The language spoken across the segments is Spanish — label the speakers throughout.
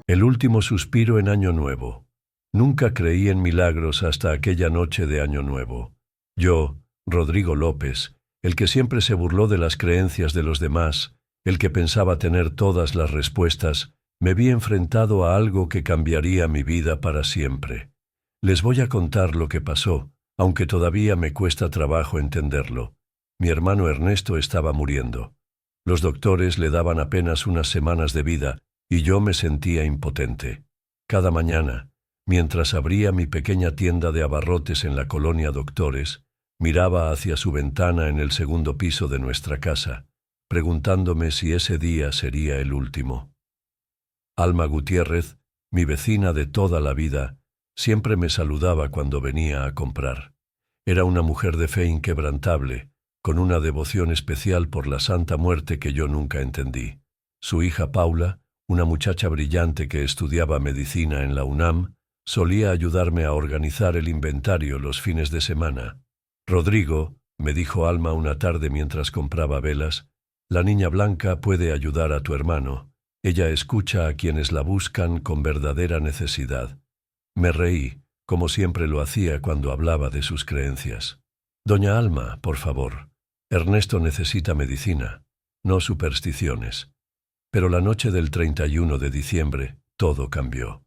Speaker 1: El último suspiro en Año Nuevo. Nunca creí en milagros hasta aquella noche de Año Nuevo. Yo, Rodrigo López, el que siempre se burló de las creencias de los demás, el que pensaba tener todas las respuestas, me vi enfrentado a algo que cambiaría mi vida para siempre. Les voy a contar lo que pasó, aunque todavía me cuesta trabajo entenderlo. Mi hermano Ernesto estaba muriendo. Los doctores le daban apenas unas semanas de vida, y yo me sentía impotente. Cada mañana, mientras abría mi pequeña tienda de abarrotes en la colonia Doctores, miraba hacia su ventana en el segundo piso de nuestra casa, preguntándome si ese día sería el último. Alma Gutiérrez, mi vecina de toda la vida, siempre me saludaba cuando venía a comprar. Era una mujer de fe inquebrantable, con una devoción especial por la Santa Muerte que yo nunca entendí. Su hija Paula, una muchacha brillante que estudiaba medicina en la UNAM, solía ayudarme a organizar el inventario los fines de semana. «Rodrigo», me dijo Alma una tarde mientras compraba velas, «la niña Blanca puede ayudar a tu hermano. Ella escucha a quienes la buscan con verdadera necesidad». Me reí, como siempre lo hacía cuando hablaba de sus creencias. «Doña Alma, por favor, Ernesto necesita medicina, no supersticiones». Pero la noche del 31 de diciembre, todo cambió.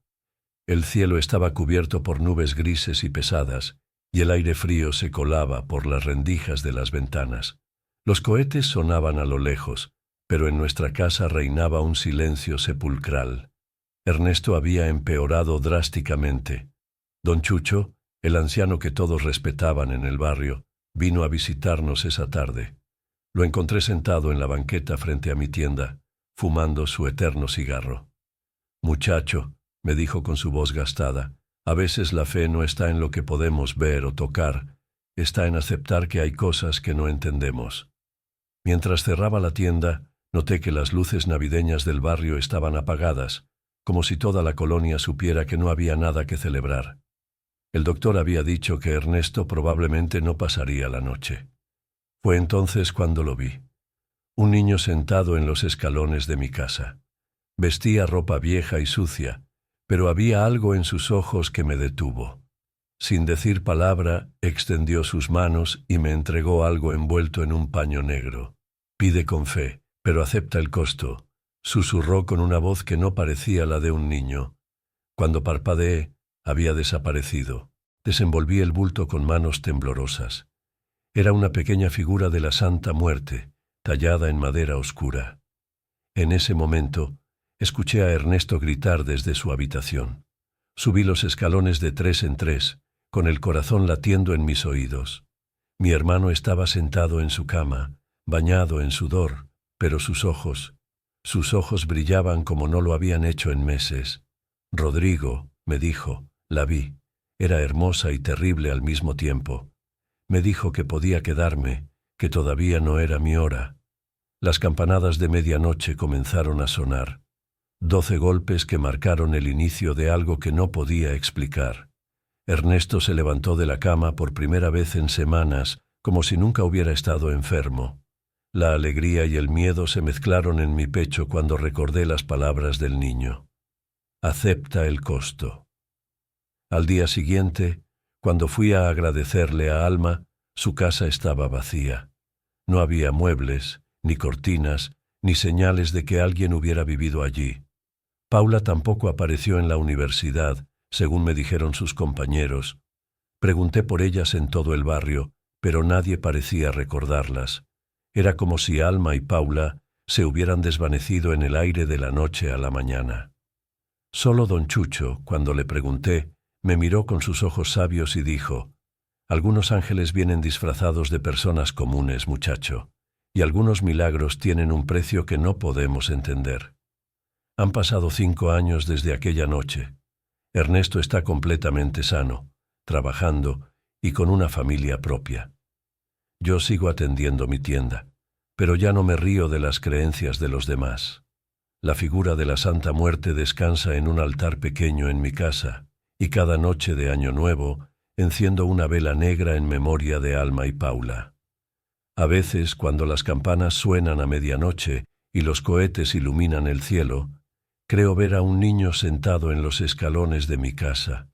Speaker 1: El cielo estaba cubierto por nubes grises y pesadas, y el aire frío se colaba por las rendijas de las ventanas. Los cohetes sonaban a lo lejos, pero en nuestra casa reinaba un silencio sepulcral. Ernesto había empeorado drásticamente. Don Chucho, el anciano que todos respetaban en el barrio, vino a visitarnos esa tarde. Lo encontré sentado en la banqueta frente a mi tienda, fumando su eterno cigarro. «Muchacho», me dijo con su voz gastada, «a veces la fe no está en lo que podemos ver o tocar, está en aceptar que hay cosas que no entendemos». Mientras cerraba la tienda, noté que las luces navideñas del barrio estaban apagadas, como si toda la colonia supiera que no había nada que celebrar. El doctor había dicho que Ernesto probablemente no pasaría la noche. Fue entonces cuando lo vi. Un niño sentado en los escalones de mi casa. Vestía ropa vieja y sucia, pero había algo en sus ojos que me detuvo. Sin decir palabra, extendió sus manos y me entregó algo envuelto en un paño negro. «Pide con fe, pero acepta el costo», susurró con una voz que no parecía la de un niño. Cuando parpadeé, había desaparecido. Desenvolví el bulto con manos temblorosas. Era una pequeña figura de la Santa Muerte, tallada en madera oscura. En ese momento, escuché a Ernesto gritar desde su habitación. Subí los escalones de 3 en 3, con el corazón latiendo en mis oídos. Mi hermano estaba sentado en su cama, bañado en sudor, pero sus ojos brillaban como no lo habían hecho en meses. «Rodrigo», me dijo, «la vi. Era hermosa y terrible al mismo tiempo. Me dijo que podía quedarme, que todavía no era mi hora». Las campanadas de medianoche comenzaron a sonar. 12 golpes que marcaron el inicio de algo que no podía explicar. Ernesto se levantó de la cama por primera vez en semanas, como si nunca hubiera estado enfermo. La alegría y el miedo se mezclaron en mi pecho cuando recordé las palabras del niño. «Acepta el costo». Al día siguiente, cuando fui a agradecerle a Alma, su casa estaba vacía. No había muebles, ni cortinas, ni señales de que alguien hubiera vivido allí. Paula tampoco apareció en la universidad, según me dijeron sus compañeros. Pregunté por ellas en todo el barrio, pero nadie parecía recordarlas. Era como si Alma y Paula se hubieran desvanecido en el aire de la noche a la mañana. Solo don Chucho, cuando le pregunté, me miró con sus ojos sabios y dijo: «Algunos ángeles vienen disfrazados de personas comunes, muchacho, y algunos milagros tienen un precio que no podemos entender». Han pasado 5 años desde aquella noche. Ernesto está completamente sano, trabajando y con una familia propia. Yo sigo atendiendo mi tienda, pero ya no me río de las creencias de los demás. La figura de la Santa Muerte descansa en un altar pequeño en mi casa, y cada noche de Año Nuevo enciendo una vela negra en memoria de Alma y Paula. A veces, cuando las campanas suenan a medianoche y los cohetes iluminan el cielo, Creo ver a un niño sentado en los escalones de mi casa,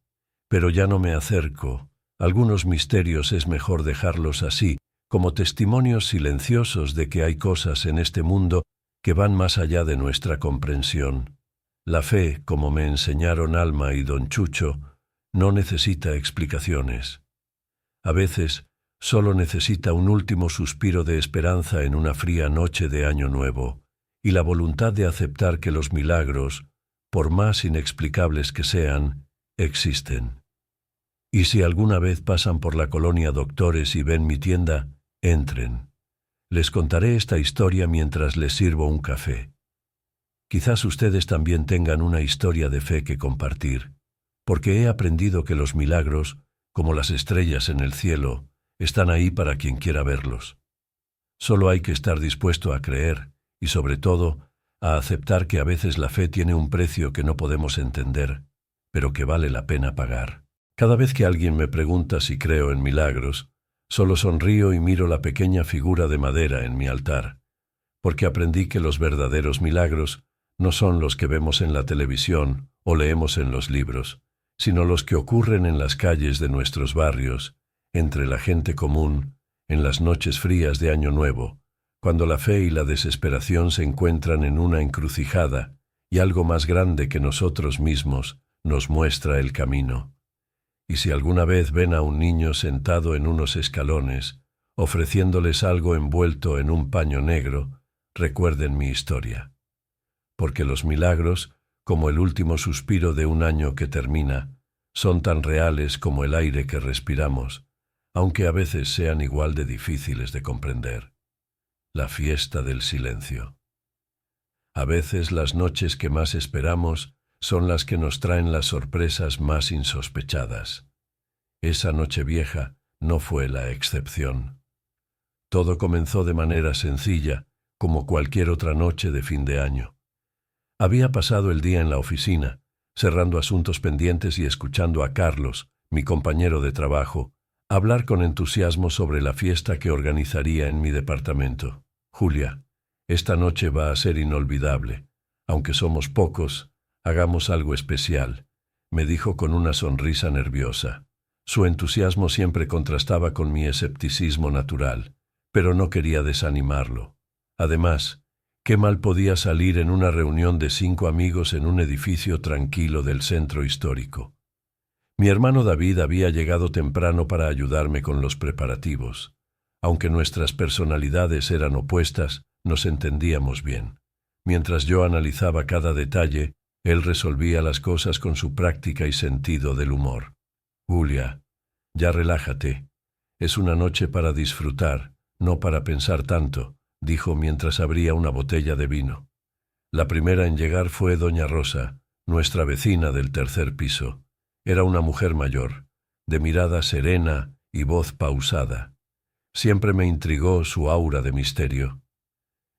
Speaker 1: pero ya no me acerco. Algunos misterios es mejor dejarlos así, como testimonios silenciosos de que hay cosas en este mundo que van más allá de nuestra comprensión. La fe, como me enseñaron Alma y don Chucho, no necesita explicaciones. A veces, solo necesita un último suspiro de esperanza en una fría noche de Año Nuevo, y la voluntad de aceptar que los milagros, por más inexplicables que sean, existen. Y si alguna vez pasan por la colonia Doctores y ven mi tienda, entren. Les contaré esta historia mientras les sirvo un café. Quizás ustedes también tengan una historia de fe que compartir, porque he aprendido que los milagros, como las estrellas en el cielo, están ahí para quien quiera verlos. Solo hay que estar dispuesto a creer y, sobre todo, a aceptar que a veces la fe tiene un precio que no podemos entender, pero que vale la pena pagar. Cada vez que alguien me pregunta si creo en milagros, solo sonrío y miro la pequeña figura de madera en mi altar, porque aprendí que los verdaderos milagros no son los que vemos en la televisión o leemos en los libros, sino los que ocurren en las calles de nuestros barrios, entre la gente común, en las noches frías de Año Nuevo, cuando la fe y la desesperación se encuentran en una encrucijada y algo más grande que nosotros mismos nos muestra el camino. Y si alguna vez ven a un niño sentado en unos escalones, ofreciéndoles algo envuelto en un paño negro, recuerden mi historia. Porque los milagros, como el último suspiro de un año que termina, son tan reales como el aire que respiramos, aunque a veces sean igual de difíciles de comprender. La fiesta del silencio. A veces las noches que más esperamos son las que nos traen las sorpresas más insospechadas. Esa Nochevieja no fue la excepción. Todo comenzó de manera sencilla, como cualquier otra noche de fin de año. Había pasado el día en la oficina, cerrando asuntos pendientes y escuchando a Carlos, mi compañero de trabajo, hablar con entusiasmo sobre la fiesta que organizaría en mi departamento. Julia, esta noche va a ser inolvidable. Aunque somos pocos, hagamos algo especial, me dijo con una sonrisa nerviosa. Su entusiasmo siempre contrastaba con mi escepticismo natural, pero no quería desanimarlo. Además, qué mal podía salir en una reunión de 5 amigos en un edificio tranquilo del centro histórico. Mi hermano David había llegado temprano para ayudarme con los preparativos. Aunque nuestras personalidades eran opuestas, nos entendíamos bien. Mientras yo analizaba cada detalle, él resolvía las cosas con su práctica y sentido del humor. Julia, ya relájate. Es una noche para disfrutar, no para pensar tanto, dijo mientras abría una botella de vino. La primera en llegar fue doña Rosa, nuestra vecina del tercer piso. Era una mujer mayor, de mirada serena y voz pausada. Siempre me intrigó su aura de misterio.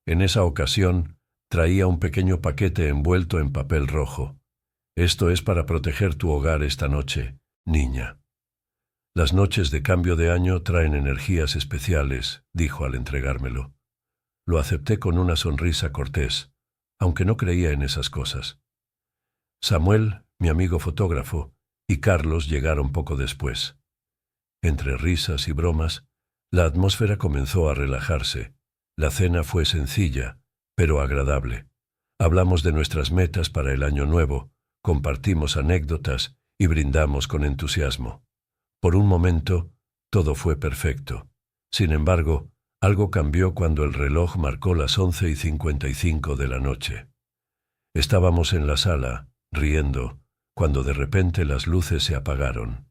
Speaker 1: En esa ocasión, traía un pequeño paquete envuelto en papel rojo. Esto es para proteger tu hogar esta noche, niña. Las noches de cambio de año traen energías especiales, dijo al entregármelo. Lo acepté con una sonrisa cortés, aunque no creía en esas cosas. Samuel, mi amigo fotógrafo, y Carlos llegaron poco después. Entre risas y bromas, la atmósfera comenzó a relajarse. La cena fue sencilla, pero agradable. Hablamos de nuestras metas para el año nuevo, compartimos anécdotas y brindamos con entusiasmo. Por un momento, todo fue perfecto. Sin embargo, algo cambió cuando el reloj marcó las 11:55 de la noche. Estábamos en la sala, riendo, cuando de repente las luces se apagaron.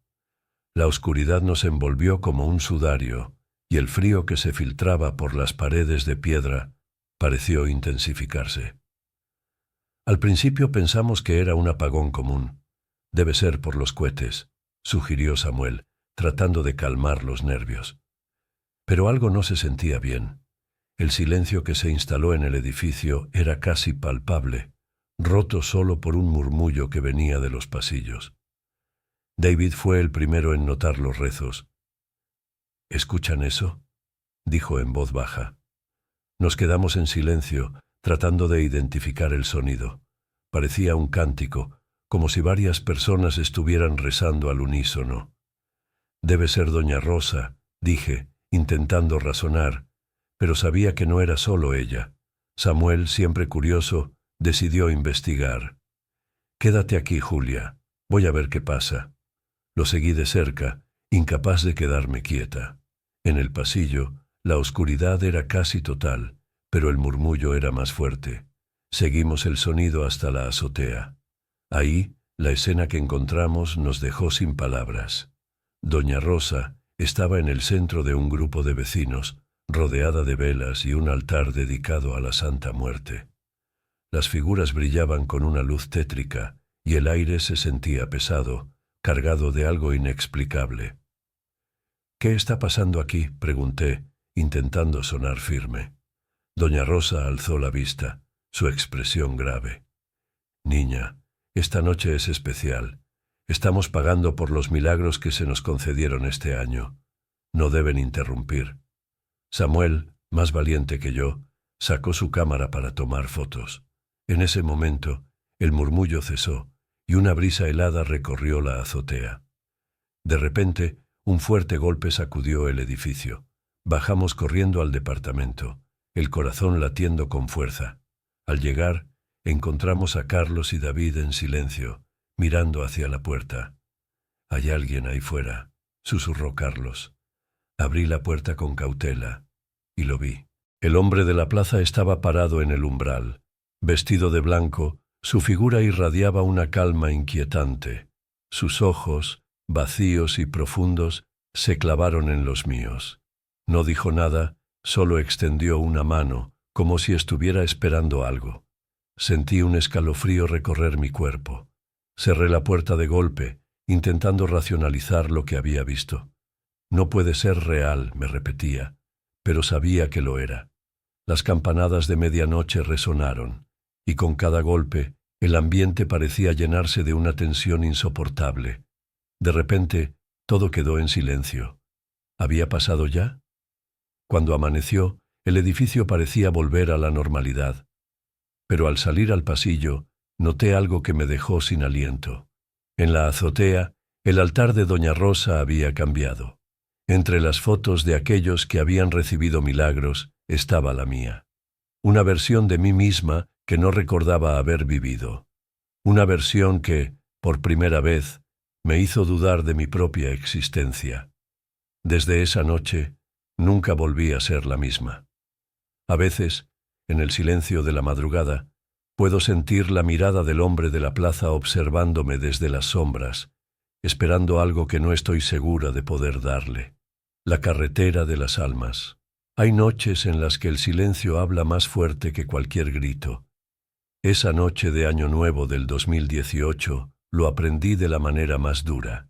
Speaker 1: La oscuridad nos envolvió como un sudario, y el frío que se filtraba por las paredes de piedra pareció intensificarse. Al principio pensamos que era un apagón común. Debe ser por los cohetes, sugirió Samuel, tratando de calmar los nervios. Pero algo no se sentía bien. El silencio que se instaló en el edificio era casi palpable, roto solo por un murmullo que venía de los pasillos. David fue el primero en notar los rezos. ¿Escuchan eso?, dijo en voz baja. Nos quedamos en silencio, tratando de identificar el sonido. Parecía un cántico, como si varias personas estuvieran rezando al unísono. «Debe ser doña Rosa», dije, intentando razonar, pero sabía que no era solo ella. Samuel, siempre curioso, decidió investigar. «Quédate aquí, Julia. Voy a ver qué pasa». Lo seguí de cerca, incapaz de quedarme quieta. En el pasillo, la oscuridad era casi total, pero el murmullo era más fuerte. Seguimos el sonido hasta la azotea. Ahí, la escena que encontramos nos dejó sin palabras. Doña Rosa estaba en el centro de un grupo de vecinos, rodeada de velas y un altar dedicado a la Santa Muerte. Las figuras brillaban con una luz tétrica y el aire se sentía pesado, cargado de algo inexplicable. «¿Qué está pasando aquí?», pregunté, intentando sonar firme. Doña Rosa alzó la vista, su expresión grave. «Niña, esta noche es especial. Estamos pagando por los milagros que se nos concedieron este año. No deben interrumpir». Samuel, más valiente que yo, sacó su cámara para tomar fotos. En ese momento, el murmullo cesó y una brisa helada recorrió la azotea. De repente, un fuerte golpe sacudió el edificio. Bajamos corriendo al departamento, el corazón latiendo con fuerza. Al llegar, encontramos a Carlos y David en silencio, mirando hacia la puerta. «Hay alguien ahí fuera», susurró Carlos. Abrí la puerta con cautela y lo vi. El hombre de la plaza estaba parado en el umbral. Vestido de blanco, su figura irradiaba una calma inquietante. Sus ojos, vacíos y profundos, se clavaron en los míos. No dijo nada, solo extendió una mano, como si estuviera esperando algo. Sentí un escalofrío recorrer mi cuerpo. Cerré la puerta de golpe, intentando racionalizar lo que había visto. «No puede ser real», me repetía, pero sabía que lo era. Las campanadas de medianoche resonaron, y con cada golpe el ambiente parecía llenarse de una tensión insoportable. De repente, todo quedó en silencio. ¿Había pasado ya? Cuando amaneció, el edificio parecía volver a la normalidad. Pero al salir al pasillo, noté algo que me dejó sin aliento. En la azotea, el altar de doña Rosa había cambiado. Entre las fotos de aquellos que habían recibido milagros estaba la mía. Una versión de mí misma que no recordaba haber vivido. Una versión que, por primera vez, me hizo dudar de mi propia existencia. Desde esa noche, nunca volví a ser la misma. A veces, en el silencio de la madrugada, puedo sentir la mirada del hombre de la plaza observándome desde las sombras, esperando algo que no estoy segura de poder darle. La carretera de las almas. Hay noches en las que el silencio habla más fuerte que cualquier grito. Esa noche de Año Nuevo del 2018 lo aprendí de la manera más dura.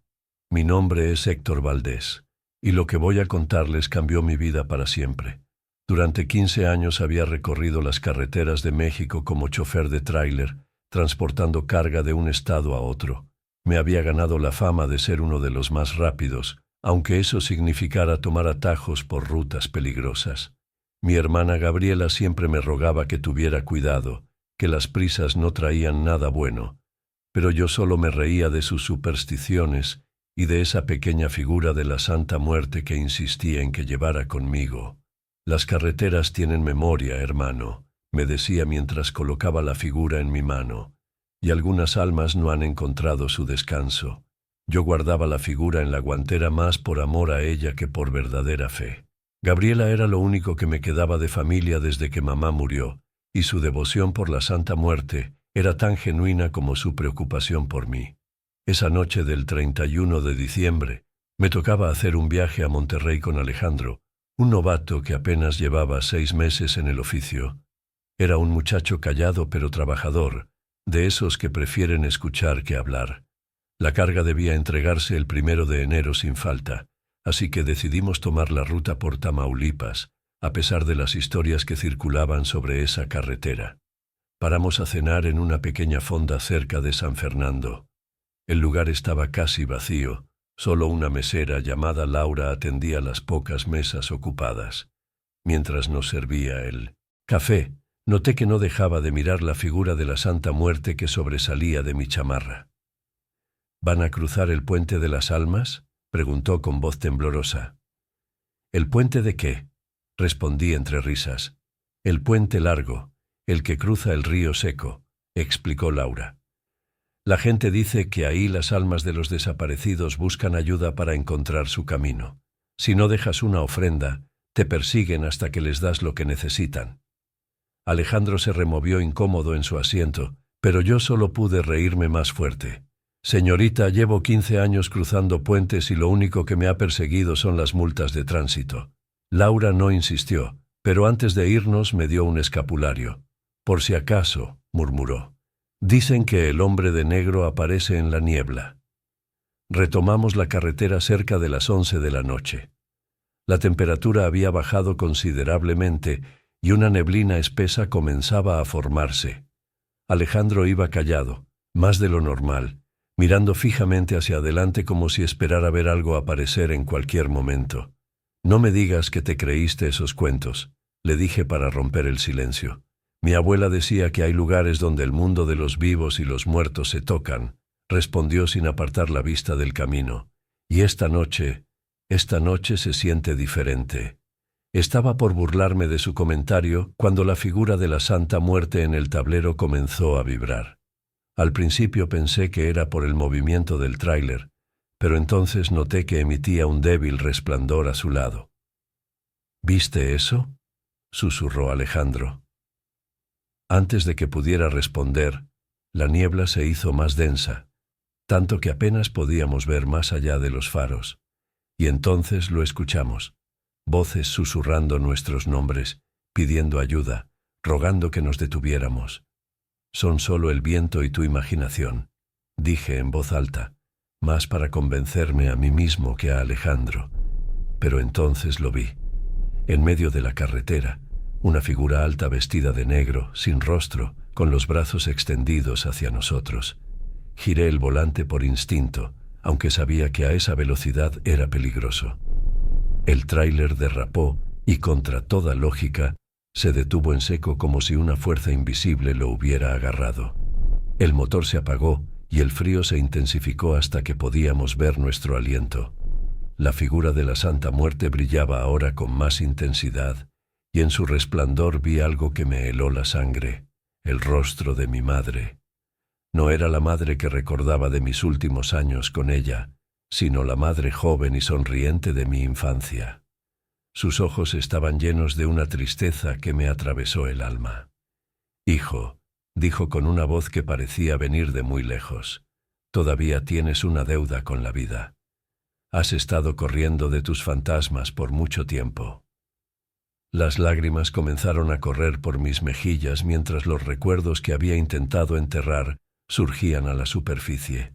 Speaker 1: Mi nombre es Héctor Valdés, y lo que voy a contarles cambió mi vida para siempre. Durante 15 años había recorrido las carreteras de México como chofer de tráiler, transportando carga de un estado a otro. Me había ganado la fama de ser uno de los más rápidos, aunque eso significara tomar atajos por rutas peligrosas. Mi hermana Gabriela siempre me rogaba que tuviera cuidado, que las prisas no traían nada bueno, pero yo solo me reía de sus supersticiones y de esa pequeña figura de la Santa Muerte que insistía en que llevara conmigo. «Las carreteras tienen memoria, hermano», me decía mientras colocaba la figura en mi mano, «y algunas almas no han encontrado su descanso». Yo guardaba la figura en la guantera más por amor a ella que por verdadera fe. Gabriela era lo único que me quedaba de familia desde que mamá murió, y su devoción por la Santa Muerte era tan genuina como su preocupación por mí. Esa noche del 31 de diciembre, me tocaba hacer un viaje a Monterrey con Alejandro, un novato que apenas llevaba 6 meses en el oficio. Era un muchacho callado pero trabajador, de esos que prefieren escuchar que hablar. La carga debía entregarse el 1 de enero sin falta, así que decidimos tomar la ruta por Tamaulipas, a pesar de las historias que circulaban sobre esa carretera. Paramos a cenar en una pequeña fonda cerca de San Fernando. El lugar estaba casi vacío, solo una mesera llamada Laura atendía las pocas mesas ocupadas. Mientras nos servía el café, Noté que no dejaba de mirar la figura de la Santa Muerte que sobresalía de mi chamarra. ¿Van a cruzar el puente de las almas?, preguntó con voz temblorosa. ¿El puente de qué?, respondí entre risas. El puente largo, el que cruza el río seco, explicó Laura. La gente dice que ahí las almas de los desaparecidos buscan ayuda para encontrar su camino. Si no dejas una ofrenda, te persiguen hasta que les das lo que necesitan. Alejandro se removió incómodo en su asiento, pero yo solo pude reírme más fuerte. Señorita, llevo 15 años cruzando puentes y lo único que me ha perseguido son las multas de tránsito. Laura no insistió, pero antes de irnos me dio un escapulario. Por si acaso, murmuró. Dicen que el hombre de negro aparece en la niebla. Retomamos la carretera cerca de las 11 de la noche. La temperatura había bajado considerablemente y una neblina espesa comenzaba a formarse. Alejandro iba callado, más de lo normal, mirando fijamente hacia adelante como si esperara ver algo aparecer en cualquier momento. No me digas que te creíste esos cuentos, le dije para romper el silencio. Mi abuela decía que hay lugares donde el mundo de los vivos y los muertos se tocan, respondió sin apartar la vista del camino. Y esta noche se siente diferente. Estaba por burlarme de su comentario cuando la figura de la Santa Muerte en el tablero comenzó a vibrar. Al principio pensé que era por el movimiento del tráiler, pero entonces noté que emitía un débil resplandor a su lado. ¿Viste eso?, susurró Alejandro. Antes de que pudiera responder, la niebla se hizo más densa, tanto que apenas podíamos ver más allá de los faros, y entonces lo escuchamos, voces susurrando nuestros nombres, pidiendo ayuda, rogando que nos detuviéramos. Son solo el viento y tu imaginación, dije en voz alta, más para convencerme a mí mismo que a Alejandro. Pero entonces lo vi. En medio de la carretera, una figura alta vestida de negro, sin rostro, con los brazos extendidos hacia nosotros. Giré el volante por instinto, aunque sabía que a esa velocidad era peligroso. El tráiler derrapó y, contra toda lógica, se detuvo en seco como si una fuerza invisible lo hubiera agarrado. El motor se apagó y el frío se intensificó hasta que podíamos ver nuestro aliento. La figura de la Santa Muerte brillaba ahora con más intensidad, y en su resplandor vi algo que me heló la sangre, el rostro de mi madre. No era la madre que recordaba de mis últimos años con ella, sino la madre joven y sonriente de mi infancia. Sus ojos estaban llenos de una tristeza que me atravesó el alma. «Hijo», dijo con una voz que parecía venir de muy lejos, «todavía tienes una deuda con la vida. Has estado corriendo de tus fantasmas por mucho tiempo». Las lágrimas comenzaron a correr por mis mejillas mientras los recuerdos que había intentado enterrar surgían a la superficie.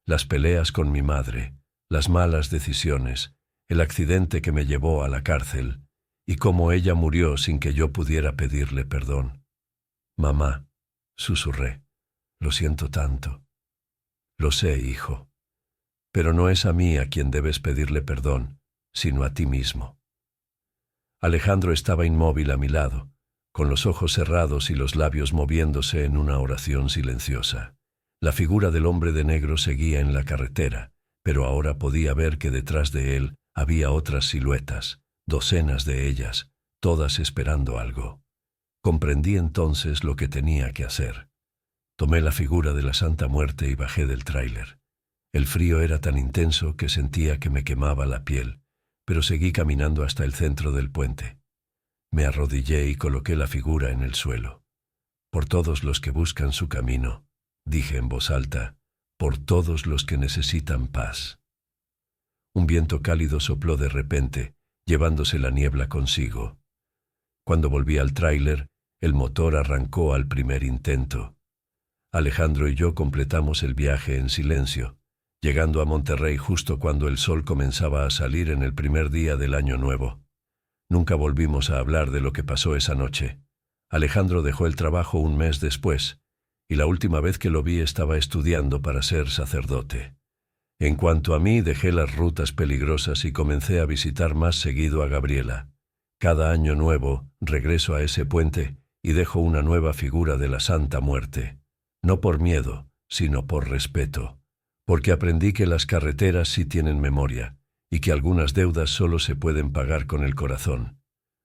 Speaker 1: Las peleas con mi madre, las malas decisiones, el accidente que me llevó a la cárcel, y cómo ella murió sin que yo pudiera pedirle perdón. «Mamá», susurré, «lo siento tanto». «Lo sé, hijo, pero no es a mí a quien debes pedirle perdón, sino a ti mismo». Alejandro estaba inmóvil a mi lado, con los ojos cerrados y los labios moviéndose en una oración silenciosa. La figura del hombre de negro seguía en la carretera, pero ahora podía ver que detrás de él había otras siluetas, docenas de ellas, todas esperando algo. Comprendí entonces lo que tenía que hacer. Tomé la figura de la Santa Muerte y bajé del tráiler. El frío era tan intenso que sentía que me quemaba la piel, pero seguí caminando hasta el centro del puente. Me arrodillé y coloqué la figura en el suelo. «Por todos los que buscan su camino», dije en voz alta, «por todos los que necesitan paz». Un viento cálido sopló de repente, llevándose la niebla consigo. Cuando volví al tráiler, el motor arrancó al primer intento. Alejandro y yo completamos el viaje en silencio, llegando a Monterrey justo cuando el sol comenzaba a salir en el primer día del Año Nuevo. Nunca volvimos a hablar de lo que pasó esa noche. Alejandro dejó el trabajo un mes después, y la última vez que lo vi estaba estudiando para ser sacerdote. En cuanto a mí, dejé las rutas peligrosas y comencé a visitar más seguido a Gabriela. Cada Año Nuevo regreso a ese puente y dejo una nueva figura de la Santa Muerte, no por miedo, sino por respeto, porque aprendí que las carreteras sí tienen memoria, y que algunas deudas solo se pueden pagar con el corazón.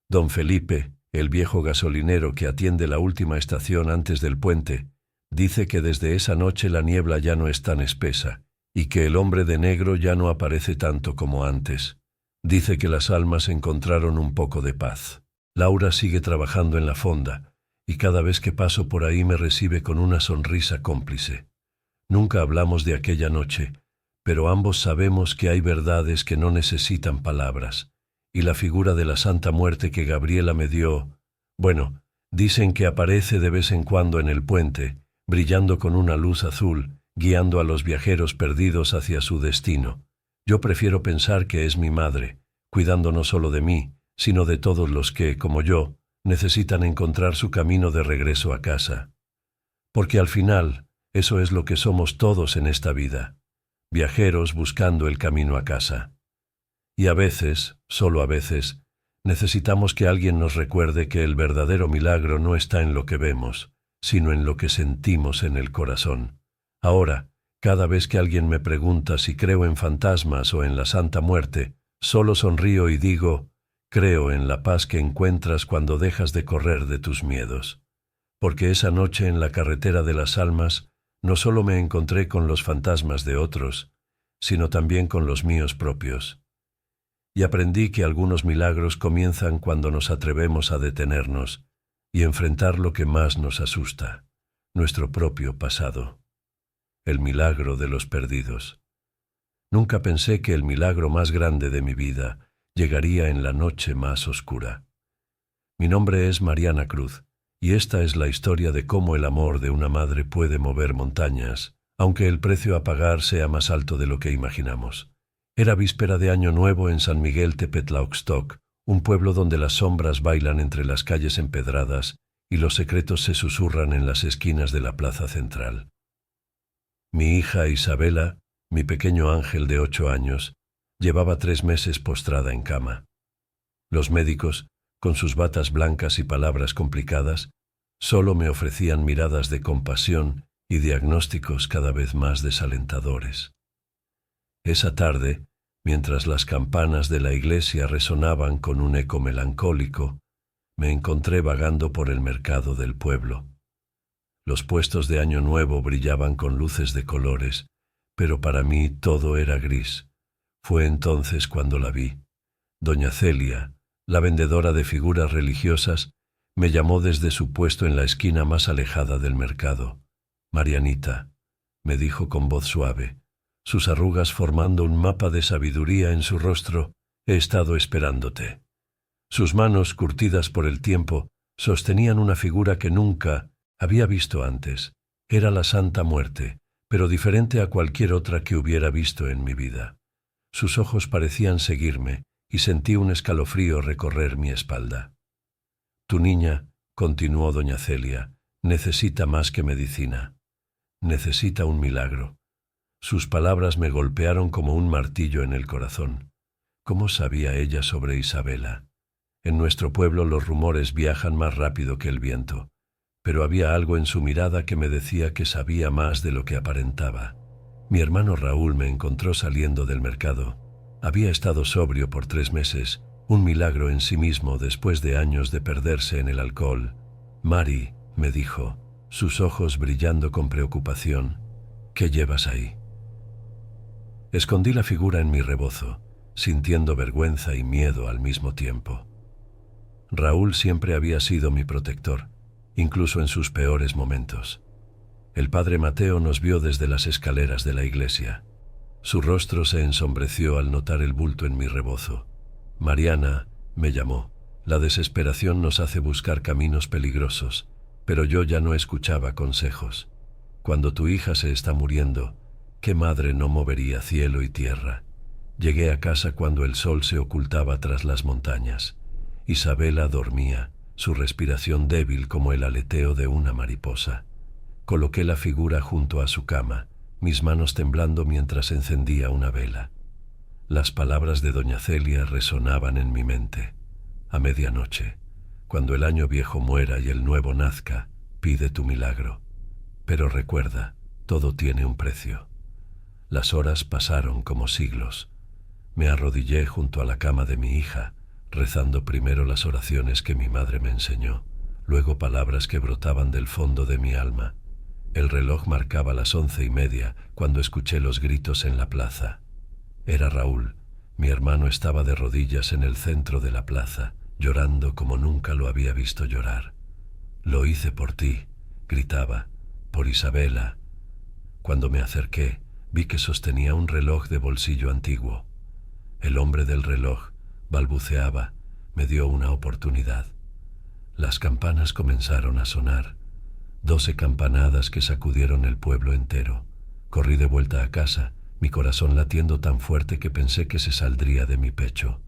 Speaker 1: Don Felipe, el viejo gasolinero que atiende la última estación antes del puente, dice que desde esa noche la niebla ya no es tan espesa, y que el hombre de negro ya no aparece tanto como antes. Dice que las almas encontraron un poco de paz. Laura sigue trabajando en la fonda, y cada vez que paso por ahí me recibe con una sonrisa cómplice. Nunca hablamos de aquella noche, pero ambos sabemos que hay verdades que no necesitan palabras, y la figura de la Santa Muerte que Gabriela me dio, bueno, dicen que aparece de vez en cuando en el puente, brillando con una luz azul, guiando a los viajeros perdidos hacia su destino. Yo prefiero pensar que es mi madre, cuidando no solo de mí, sino de todos los que, como yo, necesitan encontrar su camino de regreso a casa. Porque al final, eso es lo que somos todos en esta vida, viajeros buscando el camino a casa. Y a veces, solo a veces, necesitamos que alguien nos recuerde que el verdadero milagro no está en lo que vemos, sino en lo que sentimos en el corazón. Ahora, cada vez que alguien me pregunta si creo en fantasmas o en la Santa Muerte, solo sonrío y digo, creo en la paz que encuentras cuando dejas de correr de tus miedos. Porque esa noche en la carretera de las almas, no solo me encontré con los fantasmas de otros, sino también con los míos propios. Y aprendí que algunos milagros comienzan cuando nos atrevemos a detenernos y enfrentar lo que más nos asusta, nuestro propio pasado. El milagro de los perdidos. Nunca pensé que el milagro más grande de mi vida llegaría en la noche más oscura. Mi nombre es Mariana Cruz, y esta es la historia de cómo el amor de una madre puede mover montañas, aunque el precio a pagar sea más alto de lo que imaginamos. Era víspera de Año Nuevo en San Miguel Tepetlaoxtoc, un pueblo donde las sombras bailan entre las calles empedradas y los secretos se susurran en las esquinas de la plaza central. Mi hija Isabela, mi pequeño ángel de 8 años, llevaba 3 meses postrada en cama. Los médicos, con sus batas blancas y palabras complicadas, solo me ofrecían miradas de compasión y diagnósticos cada vez más desalentadores. Esa tarde, mientras las campanas de la iglesia resonaban con un eco melancólico, me encontré vagando por el mercado del pueblo. Los puestos de Año Nuevo brillaban con luces de colores, pero para mí todo era gris. Fue entonces cuando la vi. Doña Celia, la vendedora de figuras religiosas, me llamó desde su puesto en la esquina más alejada del mercado. «Marianita», me dijo con voz suave, sus arrugas formando un mapa de sabiduría en su rostro, «he estado esperándote». Sus manos, curtidas por el tiempo, sostenían una figura que nunca había visto antes. Era la Santa Muerte, pero diferente a cualquier otra que hubiera visto en mi vida. Sus ojos parecían seguirme, y sentí un escalofrío recorrer mi espalda. «Tu niña», continuó doña Celia, «necesita más que medicina. Necesita un milagro». Sus palabras me golpearon como un martillo en el corazón. ¿Cómo sabía ella sobre Isabela? En nuestro pueblo los rumores viajan más rápido que el viento, pero había algo en su mirada que me decía que sabía más de lo que aparentaba. Mi hermano Raúl me encontró saliendo del mercado. Había estado sobrio por 3 meses, un milagro en sí mismo después de años de perderse en el alcohol. «Mari», me dijo, sus ojos brillando con preocupación, «¿qué llevas ahí?». Escondí la figura en mi rebozo, sintiendo vergüenza y miedo al mismo tiempo. Raúl siempre había sido mi protector, incluso en sus peores momentos. El padre Mateo nos vio desde las escaleras de la iglesia. Su rostro se ensombreció al notar el bulto en mi rebozo. «Mariana», me llamó, «la desesperación nos hace buscar caminos peligrosos, pero yo ya no escuchaba consejos. Cuando tu hija se está muriendo, ¿qué madre no movería cielo y tierra?». Llegué a casa cuando el sol se ocultaba tras las montañas. Isabela dormía, su respiración débil como el aleteo de una mariposa. Coloqué la figura junto a su cama, mis manos temblando mientras encendía una vela. Las palabras de doña Celia resonaban en mi mente. A medianoche, Cuando el año viejo muera y el nuevo nazca, pide tu milagro. Pero recuerda, todo tiene un precio. Las horas pasaron como siglos. Me arrodillé junto a la cama de mi hija, rezando primero las oraciones que mi madre me enseñó, luego palabras que brotaban del fondo de mi alma. El reloj marcaba las 11:30 cuando escuché los gritos en la plaza. Era Raúl. Mi hermano estaba de rodillas en el centro de la plaza, llorando como nunca lo había visto llorar. «Lo hice por ti», gritaba, «por Isabela». Cuando me acerqué, vi que sostenía un reloj de bolsillo antiguo. El hombre del reloj balbuceaba, me dio una oportunidad. Las campanas comenzaron a sonar. 12 campanadas que sacudieron el pueblo entero. Corrí de vuelta a casa, mi corazón latiendo tan fuerte que pensé que se saldría de mi pecho.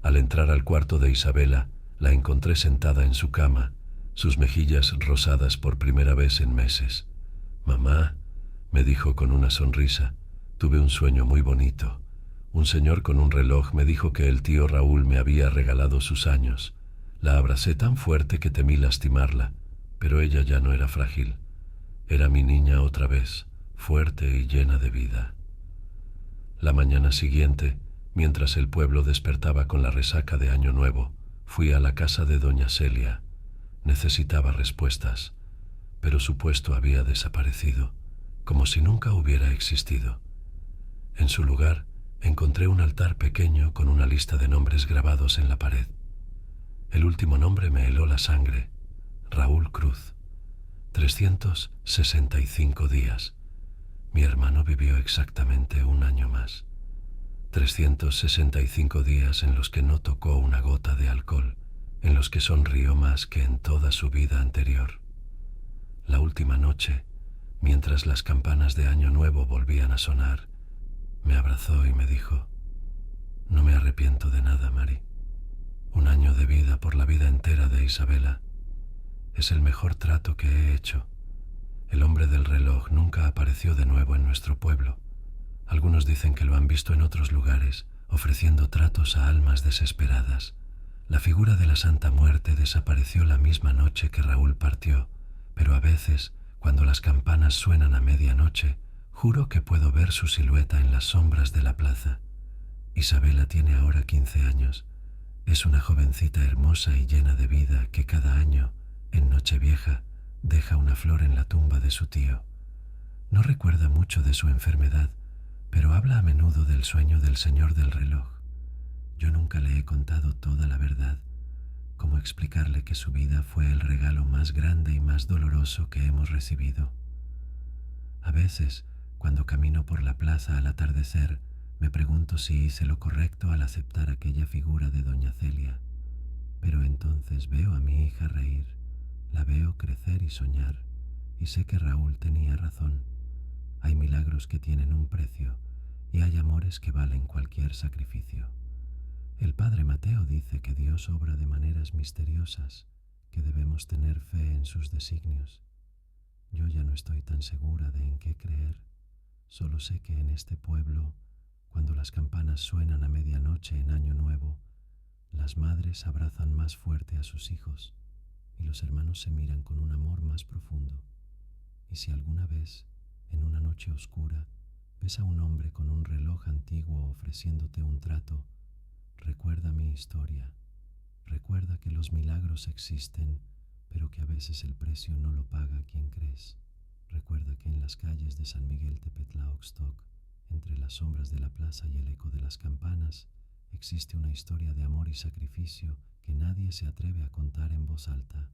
Speaker 1: Al entrar al cuarto de Isabela, la encontré sentada en su cama, sus mejillas rosadas por primera vez en meses. «Mamá», me dijo con una sonrisa, «tuve un sueño muy bonito. Un señor con un reloj me dijo que el tío Raúl me había regalado sus años. La abracé tan fuerte que temí lastimarla, pero ella ya no era frágil. Era mi niña otra vez, fuerte y llena de vida». La mañana siguiente, mientras el pueblo despertaba con la resaca de Año Nuevo, fui a la casa de doña Celia. Necesitaba respuestas, pero su puesto había desaparecido, como si nunca hubiera existido. En su lugar, encontré un altar pequeño con una lista de nombres grabados en la pared. El último nombre me heló la sangre: Raúl Cruz. 365 días. Mi hermano vivió exactamente un año más. 365 días en los que no tocó una gota de alcohol, en los que sonrió más que en toda su vida anterior. La última noche, mientras las campanas de Año Nuevo volvían a sonar, me abrazó y me dijo: «No me arrepiento de nada, Mari. Un año de vida por la vida entera de Isabela. Es el mejor trato que he hecho. El hombre del reloj nunca apareció de nuevo en nuestro pueblo. Algunos dicen que lo han visto en otros lugares, ofreciendo tratos a almas desesperadas. La figura de la Santa Muerte desapareció la misma noche que Raúl partió, pero a veces, cuando las campanas suenan a medianoche, juro que puedo ver su silueta en las sombras de la plaza. Isabela tiene ahora 15 años. Es una jovencita hermosa y llena de vida que cada año, en Nochevieja, deja una flor en la tumba de su tío. No recuerda mucho de su enfermedad, pero habla a menudo del sueño del señor del reloj. Yo nunca le he contado toda la verdad. ¿Cómo explicarle que su vida fue el regalo más grande y más doloroso que hemos recibido? A veces, cuando camino por la plaza al atardecer, me pregunto si hice lo correcto al aceptar aquella figura de doña Celia. Pero entonces veo a mi hija reír. La veo crecer y soñar, y sé que Raúl tenía razón. Hay milagros que tienen un precio, y hay amores que valen cualquier sacrificio. El padre Mateo dice que Dios obra de maneras misteriosas, que debemos tener fe en sus designios. Yo ya no estoy tan segura de en qué creer. Solo sé que en este pueblo, cuando las campanas suenan a medianoche en Año Nuevo, las madres abrazan más fuerte a sus hijos, y los hermanos se miran con un amor más profundo. Y si alguna vez, en una noche oscura, ves a un hombre con un reloj antiguo ofreciéndote un trato, recuerda mi historia. Recuerda que los milagros existen, pero que a veces el precio no lo paga quien crees. Recuerda que en las calles de San Miguel Tepetlaoxtoc, entre las sombras de la plaza y el eco de las campanas, existe una historia de amor y sacrificio que nadie se atreve a contar en voz alta.